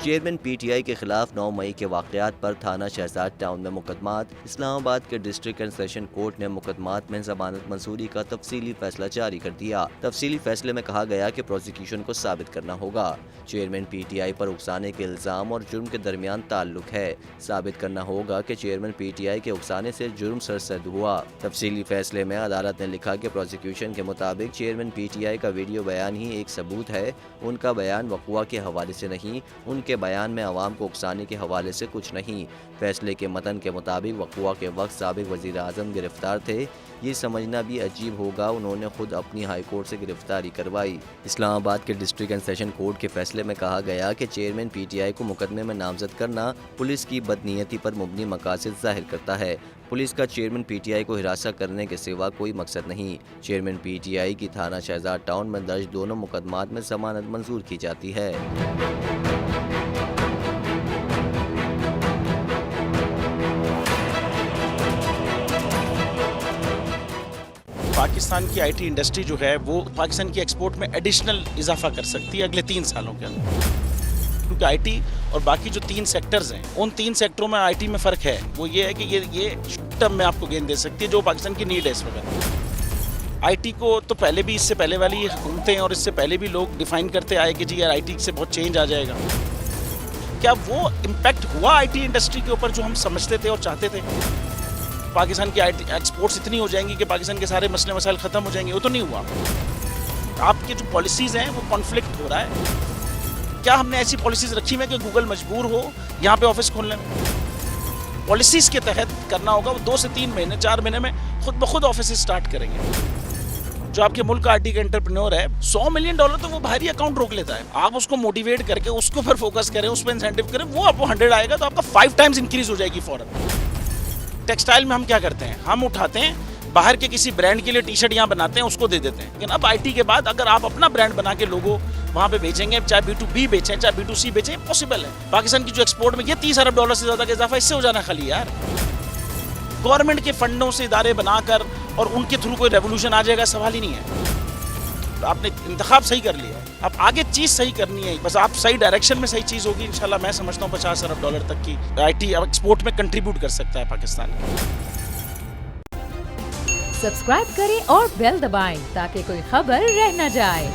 Chairman PTI के खिलाफ 9 मई के वाक़यात पर थाना शहजाद टाउन में मुकदमात। इस्लामाबाद के डिस्ट्रिक्ट एंड सेशन कोर्ट ने मुकदमात में जमानत मंजूरी का तफसीली फैसला जारी कर दिया। तफसीली फैसले में कहा गया कि प्रोसिक्यूशन को साबित करना होगा चेयरमैन PTI पर उकसाने के इल्ज़ाम और जुर्म के दरमियान ताल्लुक है। साबित करना होगा कि चेयरमैन PTI के उकसाने से जुर्म सरसद हुआ। तफसीली फैसले में अदालत ने लिखा कि प्रोसिक्यूशन के मुताबिक चेयरमैन PTI का वीडियो बयान ही एक सबूत है। उनका बयान वक़ुआ के हवाले से नहीं, उनके बयान में अवाम को उकसाने के हवाले से कुछ नहीं। फैसले के मतन के मुताबिक वक़ुआ के वक्त साबिक़ वज़ीर आज़म गिरफ्तार थे। ये समझना भी अजीब होगा उन्होंने खुद अपनी हाई कोर्ट से गिरफ्तारी करवाई। इस्लामाबाद के डिस्ट्रिक्ट एंड सेशन कोर्ट के फैसले में कहा गया कि चेयरमैन PTI को मुकदमे में नामजद करना पुलिस की बदनीयती पर मुबनी मकासद ज़ाहिर करता है। पुलिस का चेयरमैन PTI को हिरासत करने के सिवा कोई मकसद नहीं। चेयरमैन PTI की थाना शहजाद टाउन में दर्ज दोनों मुकदमात में जमानत मंजूर की जाती है। पाकिस्तान की IT इंडस्ट्री जो है वो पाकिस्तान की एक्सपोर्ट में एडिशनल इजाफा कर सकती है अगले 3 सालों के अंदर, क्योंकि IT और बाकी जो 3 सेक्टर्स हैं उन 3 सेक्टरों में IT में फ़र्क है। वो ये है कि ये शॉर्ट टर्म में आपको गेन दे सकती है जो पाकिस्तान की नीड है इस वक्त। IT को तो पहले भी, इससे पहले वाली हुकूमतें और इससे पहले भी लोग डिफ़ाइन करते आए कि जी यार IT से बहुत चेंज आ जाएगा। क्या वो इम्पैक्ट हुआ IT इंडस्ट्री के ऊपर जो हम समझते थे और चाहते थे? पाकिस्तान की IT एक्सपोर्ट्स इतनी हो जाएंगी कि पाकिस्तान के सारे मसले मसाइल ख़त्म हो जाएंगे? वो तो नहीं हुआ। आपके जो पॉलिसीज़ हैं वो कॉन्फ्लिक्ट हो रहा है। क्या हमने ऐसी पॉलिसीज़ रखी हुई है कि गूगल मजबूर हो यहाँ पे ऑफिस खोलने में? पॉलिसीज़ के तहत करना होगा। वो 2 से 3 महीने 4 महीने में खुद ब खुद ऑफिस स्टार्ट करेंगे। जो आपके मुल्क का IT का एंटरप्रेन्योर है, $100 मिलियन तो वो बाहरी अकाउंट रोक लेता है। आप उसको मोटिवेट करके उसको पर फोकस करें, उस पर इंसेंटिव करें, वो आपको 100 आएगा तो आपका 5 टाइम्स इंक्रीज हो जाएगी फौरन। टेक्सटाइल में हम क्या करते हैं, हम उठाते हैं बाहर के किसी ब्रांड के लिए टी-शर्ट यहाँ बनाते हैं, उसको दे देते हैं। लेकिन अब IT के बाद अगर आप अपना ब्रांड बना के लोगो वहाँ पे बेचेंगे, चाहे B2B बेचें चाहे B2C बेचें, पॉसिबल है। पाकिस्तान की जो एक्सपोर्ट में ये $30 अरब से ज़्यादा का इजाफा इससे हो जाना खाली यार। गवर्नमेंट के फंडों से इदारे बनाकर और उनके थ्रू कोई रेवोल्यूशन आ जाएगा, सवाल ही नहीं है। तो आपने इंतखाब सही कर लिया, अब आगे चीज़ सही करनी है, बस आप सही डायरेक्शन में सही चीज़ होगी इंशाल्लाह। मैं समझता हूँ $50 अरब तक की IT अब एक्सपोर्ट में कंट्रीब्यूट कर सकता है पाकिस्तान। सब्सक्राइब करें और बेल दबाएं ताकि कोई खबर रह न जाए।